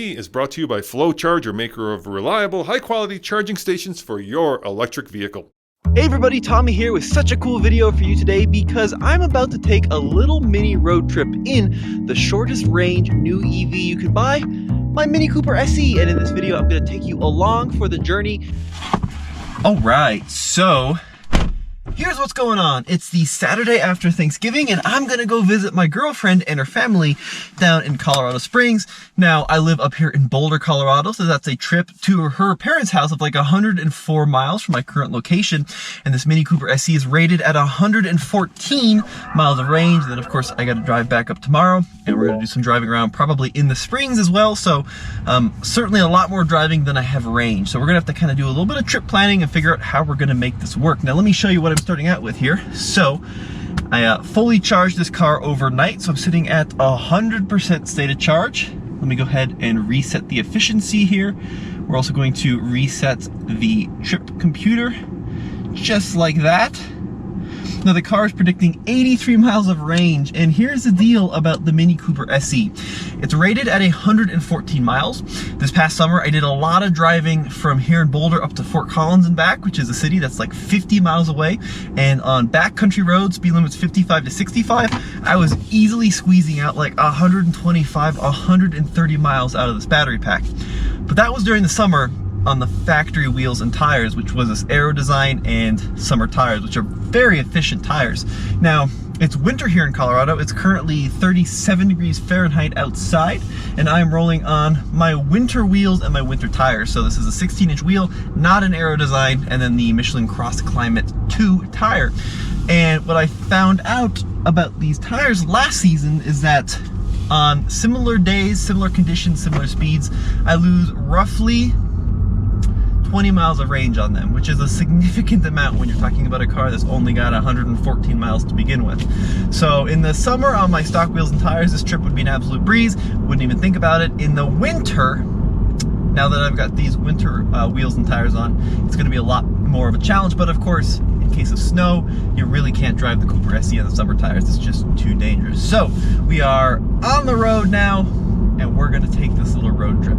Is brought to you by FlowCharger, maker of reliable, high-quality charging stations for your electric vehicle. Hey everybody, Tommy here with such a cool video for you today because I'm about to take a little mini road trip in the shortest range new EV you can buy, my Mini Cooper SE, and in this video I'm going to take you along for the journey. Alright, so here's what's going on. It's the Saturday after Thanksgiving and I'm gonna go visit my girlfriend and her family down in Colorado Springs. Now, I live up here in Boulder, Colorado, so that's a trip to her parents' house of like 104 miles from my current location. And this Mini Cooper SE is rated at 114 miles of range. Then, of course, I gotta drive back up tomorrow and we're gonna do some driving around probably in the Springs as well. So certainly a lot more driving than I have range. So we're gonna have to kind of do a little bit of trip planning and figure out how we're gonna make this work. Now, let me show you what I'm starting out with here. So I fully charged this car overnight, so I'm sitting at 100% state of charge. Let me go ahead and reset the efficiency here. We're also going to reset the trip computer just like that. Now the car is predicting 83 miles of range, and here's the deal about the Mini Cooper SE. It's rated at 114 miles. This past summer I did a lot of driving from here in Boulder up to Fort Collins and back, which is a city that's like 50 miles away, and on backcountry roads, speed limit's 55 to 65, I was easily squeezing out like 125, 130 miles out of this battery pack. But that was during the summer on the factory wheels and tires, which was this Aero Design and summer tires, which are very efficient tires. Now, it's winter here in Colorado. It's currently 37 degrees Fahrenheit outside, and I'm rolling on my winter wheels and my winter tires. So this is a 16-inch wheel, not an Aero Design, and then the Michelin Cross Climate 2 tire. And what I found out about these tires last season is that on similar days, similar conditions, similar speeds, I lose roughly 20 miles of range on them, which is a significant amount when you're talking about a car that's only got 114 miles to begin with. So in the summer on my stock wheels and tires, this trip would be an absolute breeze. Wouldn't even think about it. In the winter, now that I've got these winter wheels and tires on, it's going to be a lot more of a challenge. But of course, in case of snow, you really can't drive the Cooper SE on the summer tires. It's just too dangerous. So we are on the road now, and we're going to take this little road trip.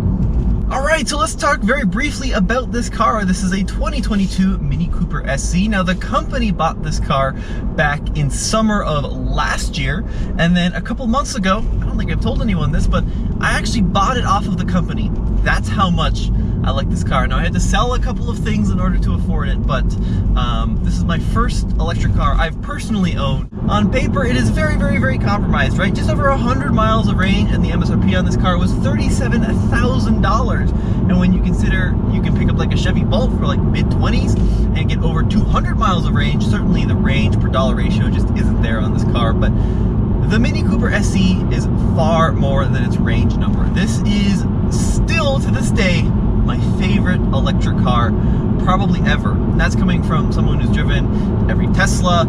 Alright, so let's talk very briefly about this car. This is a 2022 Mini Cooper SE. Now, the company bought this car back in summer of last year, and then a couple months ago, I don't think I've told anyone this, but I actually bought it off of the company. That's how much I like this car. Now, I had to sell a couple of things in order to afford it, but this is my first electric car I've personally owned. On paper, it is very, very, very compromised, right? Just over 100 miles of range, and the MSRP on this car was $37,000. And when you consider you can pick up like a Chevy Bolt for like mid-20s and get over 200 miles of range, certainly the range per dollar ratio just isn't there on this car. But the Mini Cooper SE is far more than its range number. This is still, to this day, my favorite electric car probably ever. And that's coming from someone who's driven every Tesla.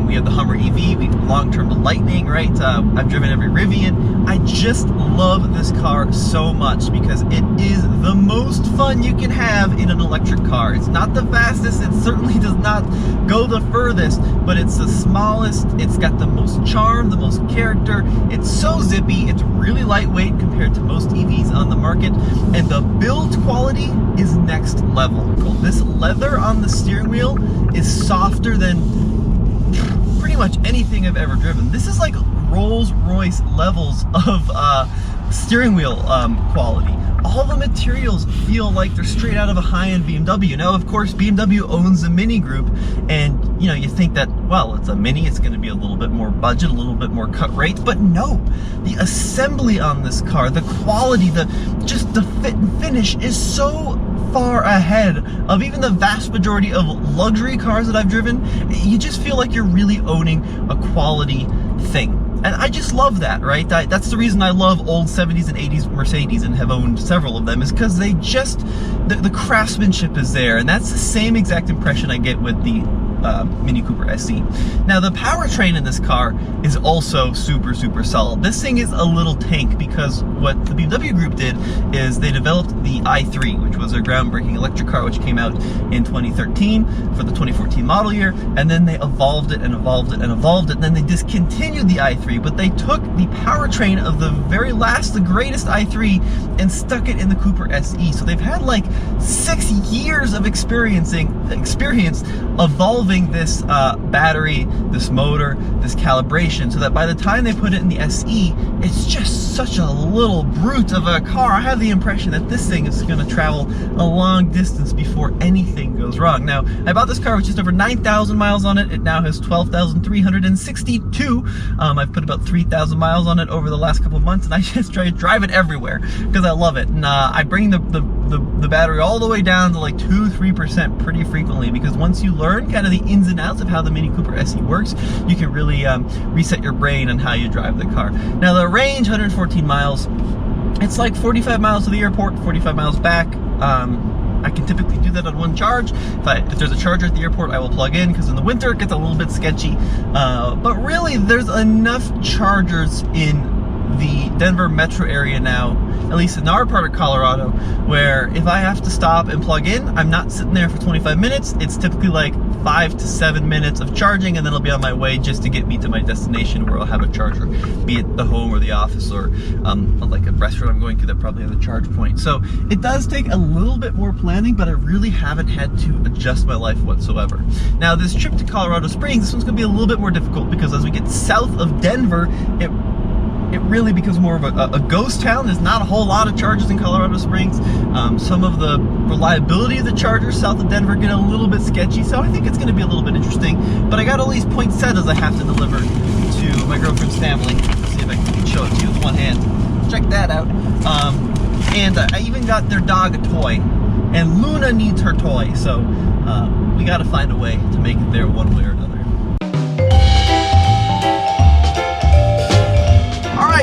We have the Hummer EV, long-term the Lightning, right? I've driven every Rivian. I just love this car so much because it is the most fun you can have in an electric car. It's not the fastest, it certainly does not go the furthest, but it's the smallest, it's got the most charm, the most character, it's so zippy, it's really lightweight compared to most EVs on the market, and the build quality is next level. This leather on the steering wheel is softer than pretty much anything I've ever driven. This is like Rolls-Royce levels of steering wheel quality. All the materials feel like they're straight out of a high-end BMW. Now, of course, BMW owns the Mini Group, and you know, you think that, well, it's a Mini, it's going to be a little bit more budget, a little bit more cut rate, but no. The assembly on this car, the quality, just the fit and finish is so far ahead of even the vast majority of luxury cars that I've driven. You just feel like you're really owning a quality thing. And I just love that, right? That's the reason I love old 70s and 80s Mercedes and have owned several of them, is because they just, the craftsmanship is there. And that's the same exact impression I get with the Mini Cooper SE. Now the powertrain in this car is also super solid. This thing is a little tank because what the BMW group did is they developed the i3, which was a groundbreaking electric car which came out in 2013 for the 2014 model year, and then they evolved it and evolved it and evolved it, and then they discontinued the i3, but they took the powertrain of the very last, the greatest i3 and stuck it in the Cooper SE. So they've had like 6 years of experience evolving this battery, this motor, this calibration, so that by the time they put it in the SE, it's just such a little brute of a car. I have the impression that this thing is going to travel a long distance before anything goes wrong. Now, I bought this car with just over 9,000 miles on it. It now has 12,362. I've put about 3,000 miles on it over the last couple of months, and I just try to drive it everywhere because I love it. And I bring the battery all the way down to like 2-3% pretty frequently, because once you learn kind of the ins and outs of how the Mini Cooper SE works, you can really reset your brain on how you drive the car. Now the range, 114 miles. It's like 45 miles to the airport, 45 miles back. I can typically do that on one charge. If there's a charger at the airport, I will plug in, because in the winter it gets a little bit sketchy. But really, there's enough chargers in the Denver metro area now, at least in our part of Colorado, where if I have to stop and plug in, I'm not sitting there for 25 minutes. It's typically like 5 to 7 minutes of charging, and then I'll be on my way just to get me to my destination where I'll have a charger, be it the home or the office, or like a restaurant I'm going to that probably has a charge point. So it does take a little bit more planning, but I really haven't had to adjust my life whatsoever. Now this trip to Colorado Springs, this one's gonna be a little bit more difficult, because as we get south of Denver, it really becomes more of a ghost town. There's not a whole lot of chargers in Colorado Springs. Some of the reliability of the chargers south of Denver get a little bit sketchy, so I think it's going to be a little bit interesting. But I got all these poinsettias I have to deliver to my girlfriend's family. Let's see if I can show it to you with one hand. Check that out. And I even got their dog a toy, and Luna needs her toy, so we got to find a way to make it there one way or another.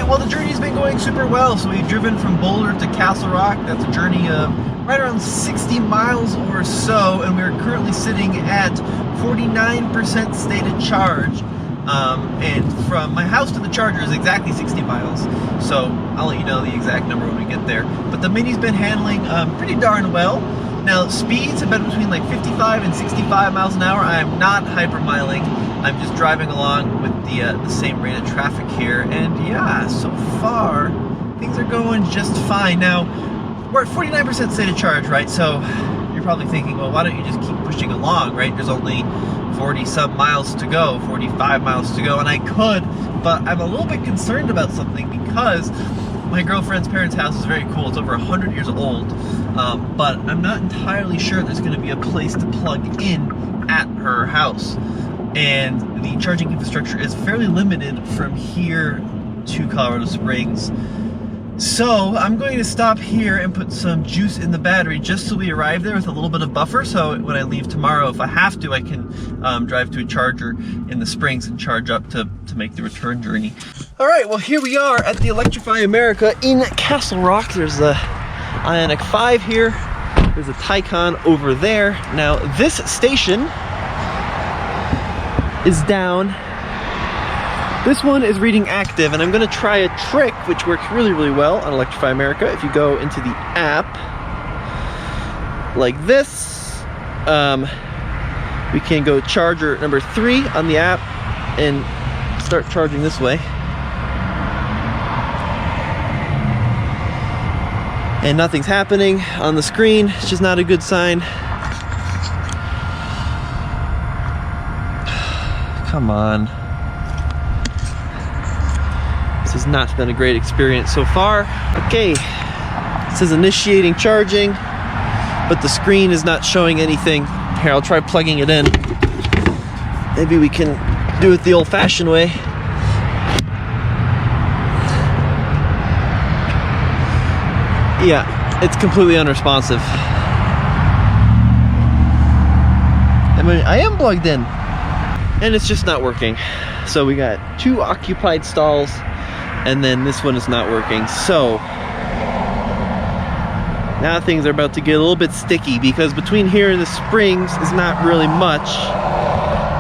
Well, the journey's been going super well. So we've driven from Boulder to Castle Rock. That's a journey of right around 60 miles or so, and we're currently sitting at 49% stated charge. And from my house to the charger is exactly 60 miles. So I'll let you know the exact number when we get there. But the Mini's been handling pretty darn well. Now, speeds have been between like 55 and 65 miles an hour. I am not hypermiling. I'm just driving along with the same rate of traffic here, and yeah, so far things are going just fine. Now we're at 49% stated charge, right? So you're probably thinking, well, why don't you just keep pushing along, right? There's only 40 some miles to go, 45 miles to go, and I could, but I'm a little bit concerned about something, because my girlfriend's parents' house is very cool. It's over 100 years old, but I'm not entirely sure there's going to be a place to plug in at her house. And the charging infrastructure is fairly limited from here to Colorado Springs. So I'm going to stop here and put some juice in the battery just so we arrive there with a little bit of buffer, so when I leave tomorrow, if I have to, I can drive to a charger in the Springs and charge up to make the return journey. All right, well, here we are at the Electrify America in Castle Rock. There's the Ioniq 5 here. There's a Taycan over there. Now this station is down. This one is reading active, and I'm going to try a trick which works really well on Electrify America. If you go into the app like this, we can go charger number 3 on the app and start charging this way. And nothing's happening on the screen. It's just not a good sign. Come on. This has not been a great experience so far. Okay, it says initiating charging, but the screen is not showing anything. Here, I'll try plugging it in. Maybe we can do it the old-fashioned way. Yeah, it's completely unresponsive. I am plugged in, and it's just not working. So we got 2 occupied stalls, and then this one is not working. So now things are about to get a little bit sticky, because between here and the Springs is not really much.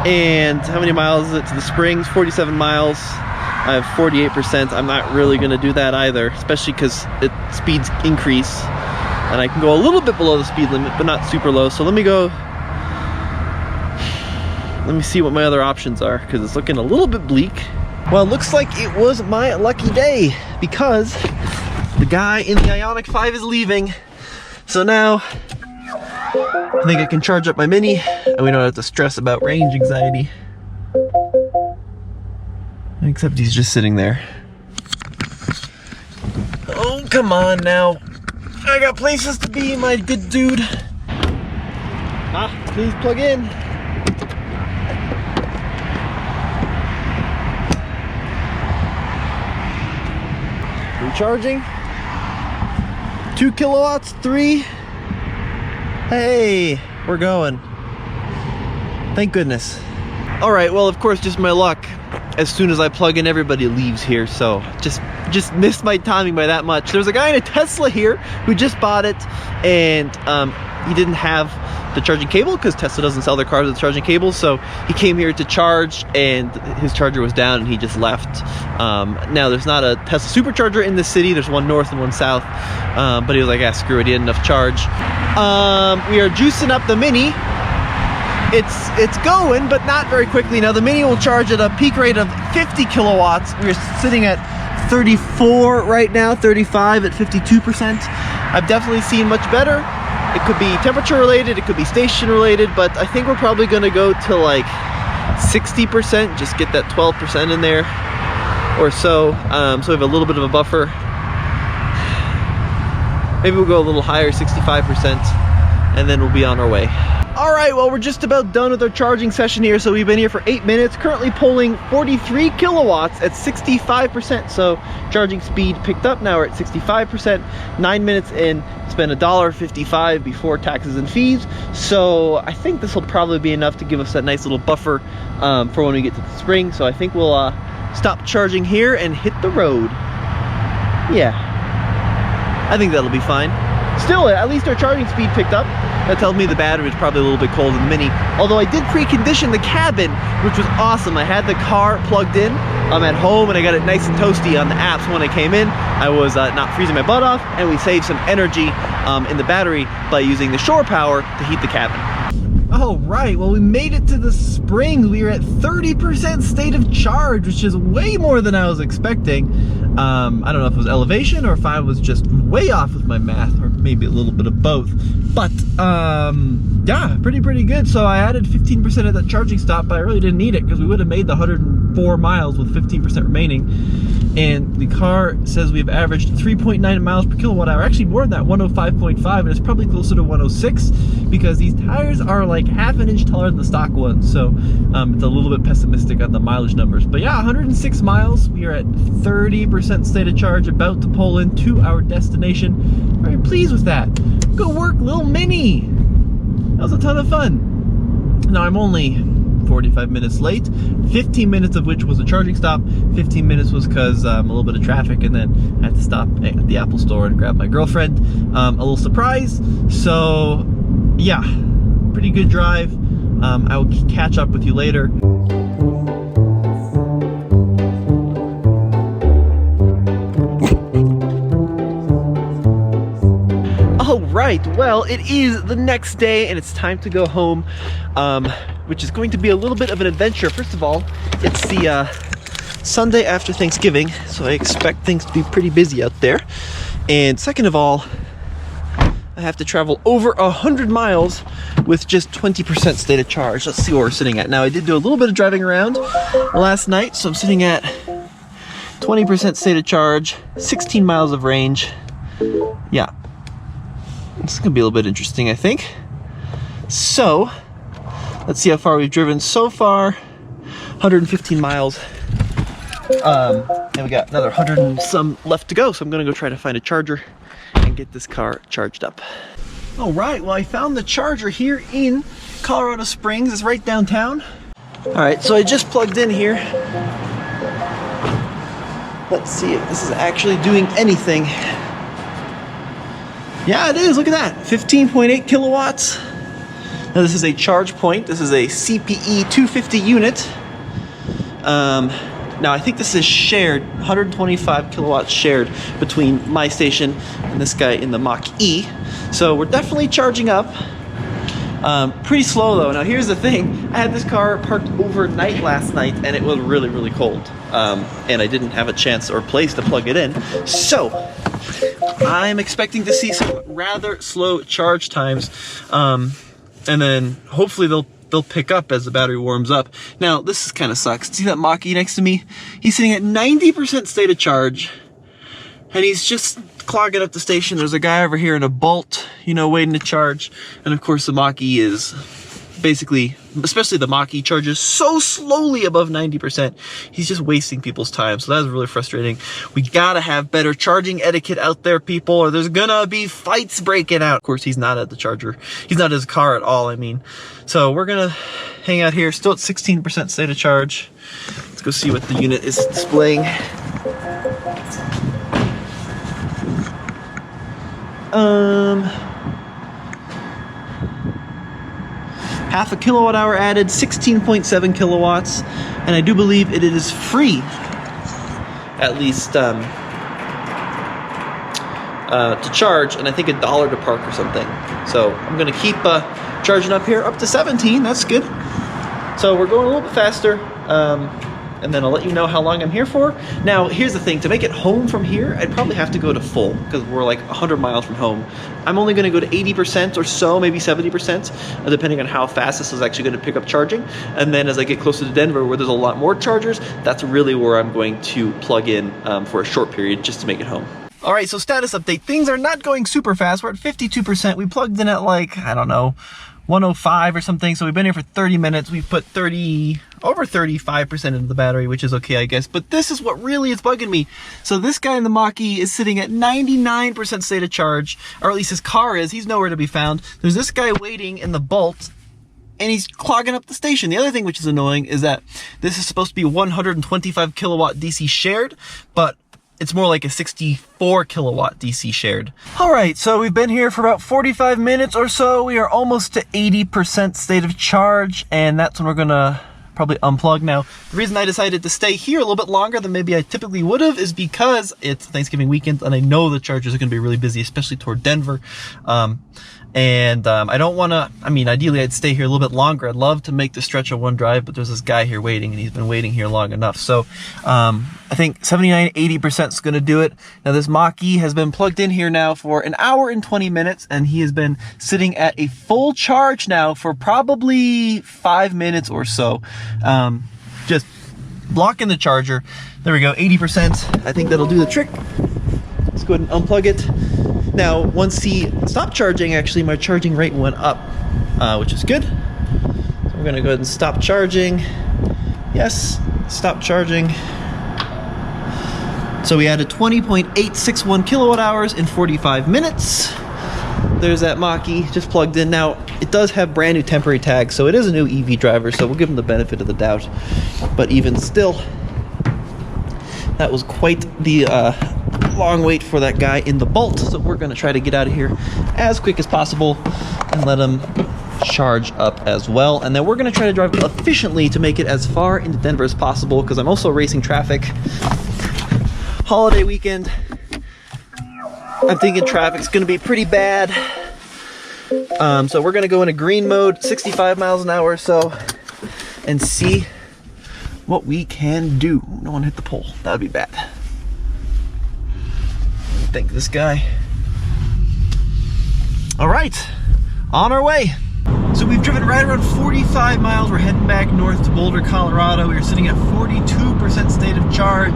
And how many miles is it to the Springs? 47 miles. I have 48%. I'm not really going to do that either, especially because speeds increase. And I can go a little bit below the speed limit, but not super low. So let me see what my other options are, because it's looking a little bit bleak. Well, it looks like it was my lucky day, because the guy in the Ioniq 5 is leaving. So now I think I can charge up my Mini, and we don't have to stress about range anxiety. Except he's just sitting there. Oh, come on now. I got places to be, my good dude. Please plug in. Recharging. 2 kilowatts, 3. Hey, we're going. Thank goodness. All right, well, of course, just my luck. As soon as I plug in, everybody leaves here, so just missed my timing by that much. There's a guy in a Tesla here who just bought it, and he didn't have the charging cable, because Tesla doesn't sell their cars with charging cables, so he came here to charge, and his charger was down, and he just left. Now, there's not a Tesla supercharger in the city. There's one north and one south, but he was like, screw it, he had enough charge. We are juicing up the Mini. It's going, but not very quickly. Now the Mini will charge at a peak rate of 50 kilowatts. We're sitting at 34 right now, 35 at 52%. I've definitely seen much better. It could be temperature related, it could be station related, but I think we're probably gonna go to like 60%, just get that 12% in there or so. So we have a little bit of a buffer. Maybe we'll go a little higher, 65%, and then we'll be on our way. All right, well, we're just about done with our charging session here. So we've been here for 8 minutes, currently pulling 43 kilowatts at 65%. So charging speed picked up. Now we're at 65%. 9 minutes in, spent $1.55 before taxes and fees. So I think this will probably be enough to give us that nice little buffer for when we get to the spring. So I think we'll stop charging here and hit the road. Yeah, I think that'll be fine. Still, at least our charging speed picked up. That tells me the battery was probably a little bit cold in the Mini. Although I did precondition the cabin, which was awesome. I had the car plugged in. I'm at home and I got it nice and toasty on the apps when I came in. I was not freezing my butt off, and we saved some energy in the battery by using the shore power to heat the cabin. All right, well, we made it to the Springs. We are at 30% state of charge, which is way more than I was expecting. I don't know if it was elevation or if I was just way off with my math, or maybe a little bit of both. But yeah, pretty good. So I added 15% of that charging stop, but I really didn't need it because we would have made the 104 miles with 15% remaining. And the car says we've averaged 3.9 miles per kilowatt hour. Actually more than that, 105.5, and it's probably closer to 106 because these tires are like half an inch taller than the stock ones. So it's a little bit pessimistic on the mileage numbers. But yeah, 106 miles. We are at 30% state of charge, about to pull in to our destination. Very pleased with that. Go work, little Mini. That was a ton of fun. Now I'm only 45 minutes late, 15 minutes of which was a charging stop. 15 minutes was because a little bit of traffic, and then I had to stop at the Apple store and grab my girlfriend. A little surprise. So yeah, pretty good drive. I will catch up with you later. Right, well, it is the next day and it's time to go home, which is going to be a little bit of an adventure. First of all, it's the Sunday after Thanksgiving, so I expect things to be pretty busy out there. And second of all, I have to travel over 100 miles with just 20% state of charge. Let's see what we're sitting at. Now, I did do a little bit of driving around last night, so I'm sitting at 20% state of charge, 16 miles of range. Yeah. This is going to be a little bit interesting, I think. So, let's see how far we've driven so far. 115 miles. And we got another 100 and some left to go. So I'm going to go try to find a charger and get this car charged up. All right, well, I found the charger here in Colorado Springs. It's right downtown. All right, so I just plugged in here. Let's see if this is actually doing anything. Yeah, it is. Look at that. 15.8 kilowatts. Now this is a charge point. This is a CPE 250 unit. Now I think this is shared, 125 kilowatts shared between my station and this guy in the Mach-E. So we're definitely charging up. Pretty slow though. Now here's the thing, I had this car parked overnight last night and it was really, really cold. And I didn't have a chance or place to plug it in. So I'm expecting to see some rather slow charge times. And then hopefully they'll pick up as the battery warms up. Now, this kind of sucks. See that Mach-E next to me? He's sitting at 90% state of charge, and he's just clogging up the station. There's a guy over here in a Bolt, you know, waiting to charge. And of course, the Mach-E is basically, especially the Mach-E, charges so slowly above 90%. He's just wasting people's time. So that's really frustrating. We gotta have better charging etiquette out there, people, or there's gonna be fights breaking out. Of course, he's not at the charger. He's not at his car at all, I mean. So we're gonna hang out here, still at 16% state of charge. Let's go see what the unit is displaying. Half a kilowatt hour added, 16.7 kilowatts, and I do believe it is free, at least to charge, and I think $1 to park or something. So I'm gonna keep charging up here up to 17. That's good. So we're going a little bit faster, and then I'll let you know how long I'm here for. Now, here's the thing. To make it home from here, I'd probably have to go to full, because we're like 100 miles from home. I'm only going to go to 80% or so, maybe 70%, depending on how fast this is actually going to pick up charging. And then as I get closer to Denver, where there's a lot more chargers, that's really where I'm going to plug in for a short period just to make it home. All right, so status update. Things are not going super fast. We're at 52%. We plugged in at like, I don't know, 105 or something. So we've been here for 30 minutes. We've put over 35% into the battery, which is okay, I guess. But this is what really is bugging me. So this guy in the Mach-E is sitting at 99% state of charge, or at least his car is. He's nowhere to be found. There's this guy waiting in the Bolt, and he's clogging up the station. The other thing which is annoying is that this is supposed to be 125 kilowatt DC shared, but it's more like a 64 kilowatt DC shared. All right, so we've been here for about 45 minutes or so. We are almost to 80% state of charge, and that's when we're gonna probably unplug. Now, the reason I decided to stay here a little bit longer than maybe I typically would have is because it's Thanksgiving weekend, and I know the chargers are gonna be really busy, especially toward Denver. I don't wanna, I mean, ideally I'd stay here a little bit longer. I'd love to make the stretch of one drive, but there's this guy here waiting, and he's been waiting here long enough. So I think 79-80% is gonna do it. Now this Mach-E has been plugged in here now for an hour and 20 minutes, and he has been sitting at a full charge now for probably 5 minutes or so. Just blocking the charger. There we go, 80%. I think that'll do the trick. Let's go ahead and unplug it. Now, once he stopped charging, actually my charging rate went up, which is good. So we're gonna go ahead and stop charging. Yes, stop charging. So we added 20.861 kilowatt hours in 45 minutes. There's that Mach-E just plugged in. Now, it does have brand new temporary tags, so it is a new EV driver, so we'll give him the benefit of the doubt. But even still, that was quite the long wait for that guy in the Bolt. So we're gonna try to get out of here as quick as possible and let him charge up as well. And then we're gonna try to drive efficiently to make it as far into Denver as possible, because I'm also racing traffic. Holiday weekend, I'm thinking traffic's gonna be pretty bad. So we're gonna go into green mode, 65 miles an hour or so, and see what we can do. No one hit the pole, that would be bad. Thank this guy. All right, on our way. So we've driven right around 45 miles. We're heading back north to Boulder, Colorado. We're sitting at 42% state of charge.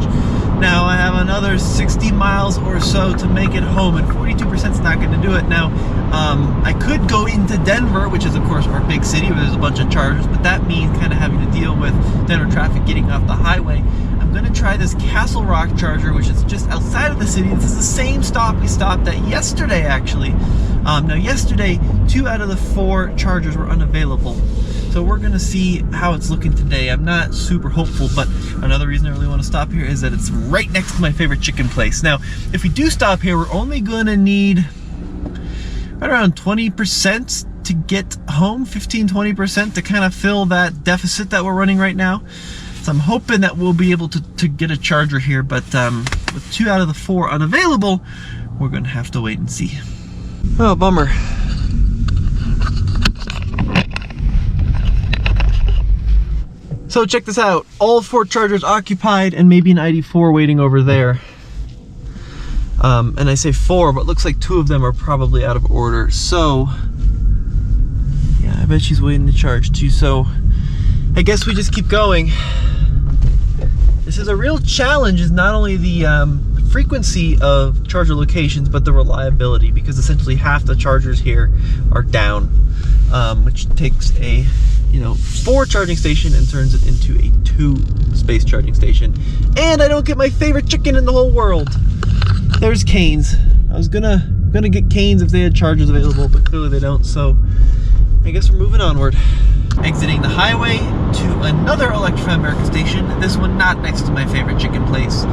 Now I have another 60 miles or so to make it home, and 42% is not going to do it. Now, I could go into Denver, which is of course our big city where there's a bunch of chargers, but that means kind of having to deal with Denver traffic getting off the highway. I'm going to try this Castle Rock charger, which is just outside of the city. This is the same stop we stopped at yesterday, actually. Now yesterday, 2 out of the 4 chargers were unavailable. So we're gonna see how it's looking today. I'm not super hopeful, but another reason I really want to stop here is that it's right next to my favorite chicken place. Now, if we do stop here, we're only gonna need right around 20% to get home, 15-20% to kind of fill that deficit that we're running right now. So I'm hoping that we'll be able to get a charger here, but with 2 out of the 4 unavailable, we're gonna have to wait and see. Oh, bummer. So check this out, all 4 chargers occupied and maybe an ID4 waiting over there. And I say 4, but looks like 2 of them are probably out of order. So, yeah, I bet she's waiting to charge too. So, I guess we just keep going. This is a real challenge, is not only the frequency of charger locations, but the reliability, because essentially half the chargers here are down, which takes a 4 charging station and turns it into a 2 space charging station. And I don't get my favorite chicken in the whole world. There's Canes. I was gonna get Canes if they had chargers available, but clearly they don't, so I guess we're moving onward. Exiting the highway to another Electrify America station. This one not next to my favorite chicken place.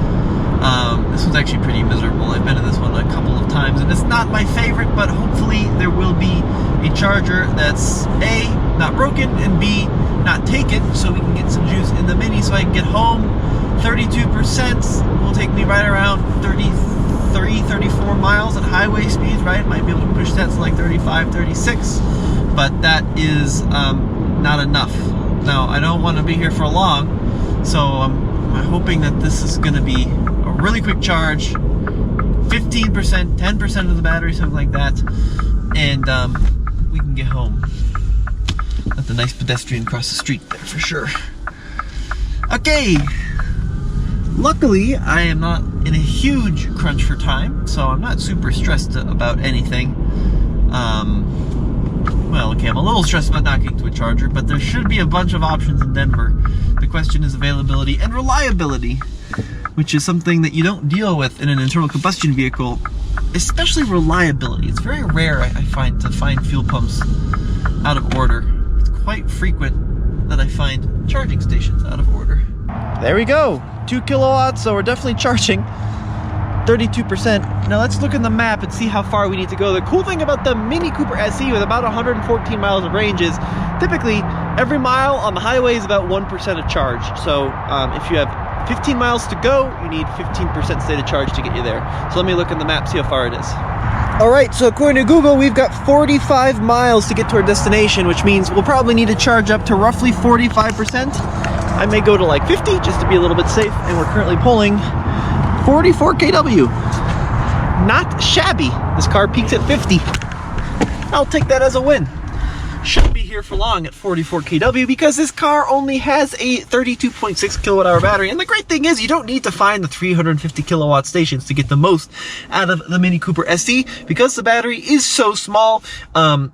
This one's actually pretty miserable. I've been to this one a couple of times, and it's not my favorite, but hopefully there will be a charger that's A, not broken, and B, not taken, so we can get some juice in the Mini so I can get home. 32% will take me right around 34 miles at highway speeds, right? Might be able to push that to like 35, 36, but that is not enough. Now, I don't want to be here for long, so I'm hoping that this is going to be a really quick charge, 15%, 10% of the battery, something like that, and we can get home. That's a nice pedestrian across the street there for sure. Okay. Luckily, I am not in a huge crunch for time, so I'm not super stressed about anything. Well, okay, I'm a little stressed about not getting to a charger, but there should be a bunch of options in Denver. The question is availability and reliability, which is something that you don't deal with in an internal combustion vehicle, especially reliability. It's very rare, I find, to find fuel pumps out of order. It's quite frequent that I find charging stations out of order. There we go, 2 kilowatts, so we're definitely charging 32%. Now let's look in the map and see how far we need to go. The cool thing about the Mini Cooper SE with about 114 miles of range is typically every mile on the highway is about 1% of charge. So if you have 15 miles to go, you need 15% state of charge to get you there. So let me look in the map, see how far it is. All right, so according to Google, we've got 45 miles to get to our destination, which means we'll probably need to charge up to roughly 45%. I may go to like 50 just to be a little bit safe, and we're currently pulling 44 kW. Not shabby. This car peaks at 50. I'll take that as a win. Shouldn't be here for long at 44 kW because this car only has a 32.6 kilowatt hour battery. And the great thing is you don't need to find the 350 kilowatt stations to get the most out of the Mini Cooper SE because the battery is so small. A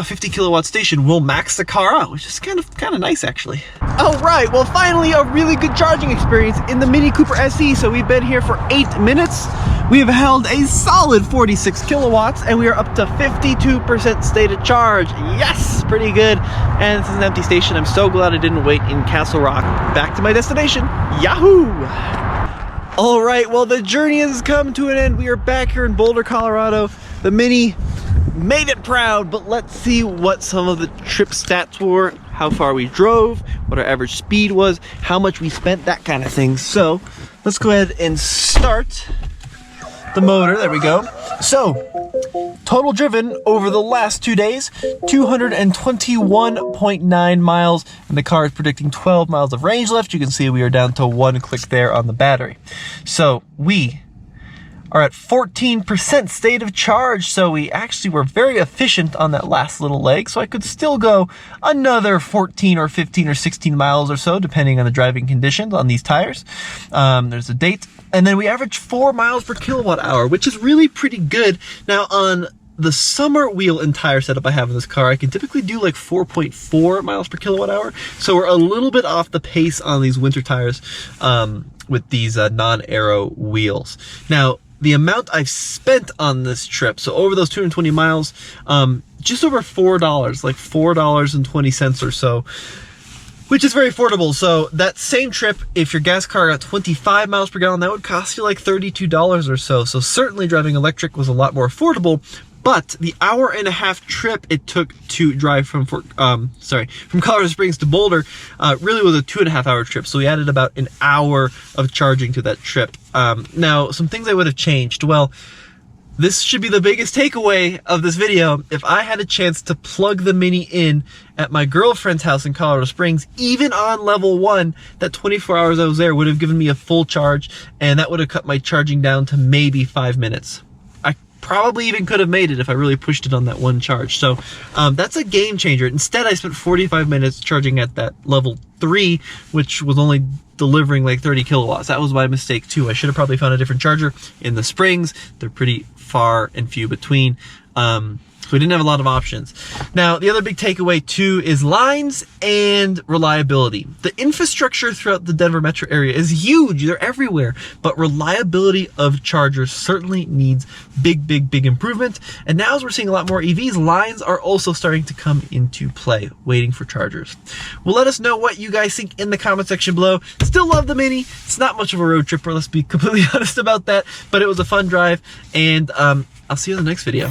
50 kilowatt station will max the car out, which is kind of nice actually. All right, well, finally a really good charging experience in the Mini Cooper SE. So we've been here for 8 minutes. We have held a solid 46 kilowatts and we are up to 52% state of charge. Yes, pretty good. And this is an empty station. I'm so glad I didn't wait in Castle Rock. Back to my destination. Yahoo! All right, well, the journey has come to an end. We are back here in Boulder, Colorado. The Mini made it proud, but let's see what some of the trip stats were, how far we drove, what our average speed was, how much we spent, that kind of thing. So let's go ahead and start the motor. There we go. So total driven over the last 2 days, 221.9 miles, and the car is predicting 12 miles of range left. You can see we are down to 1 click there on the battery. So we are at 14% state of charge, so we actually were very efficient on that last little leg, so I could still go another 14 or 15 or 16 miles or so, depending on the driving conditions on these tires. There's a date. And then we averaged 4 miles per kilowatt hour, which is really pretty good. Now, on the summer wheel and tire setup I have in this car, I can typically do like 4.4 miles per kilowatt hour, so we're a little bit off the pace on these winter tires with these non-aero wheels. Now, the amount I've spent on this trip, so over those 220 miles, just over $4, like $4.20 or so, which is very affordable. So that same trip, if your gas car got 25 miles per gallon, that would cost you like $32 or so. So certainly driving electric was a lot more affordable, But the hour-and-a-half trip it took to drive from Colorado Springs to Boulder really was a 2.5-hour trip. So we added about an hour of charging to that trip. Now, some things I would have changed. Well, this should be the biggest takeaway of this video. If I had a chance to plug the Mini in at my girlfriend's house in Colorado Springs, even on level 1, that 24 hours I was there would have given me a full charge, and that would have cut my charging down to maybe 5 minutes. I probably even could have made it if I really pushed it on that one charge. So that's a game changer. Instead, I spent 45 minutes charging at that level 3, which was only delivering like 30 kilowatts. That was my mistake too. I should have probably found a different charger in the Springs. They're pretty far and few between. So we didn't have a lot of options. Now, the other big takeaway too is lines and reliability. The infrastructure throughout the Denver metro area is huge. They're everywhere, but reliability of chargers certainly needs big improvement. And now as we're seeing a lot more EVs, lines are also starting to come into play, waiting for chargers. Well, let us know what you guys think in the comment section below. Still love the Mini. It's not much of a road tripper, let's be completely honest about that, but it was a fun drive, and I'll see you in the next video.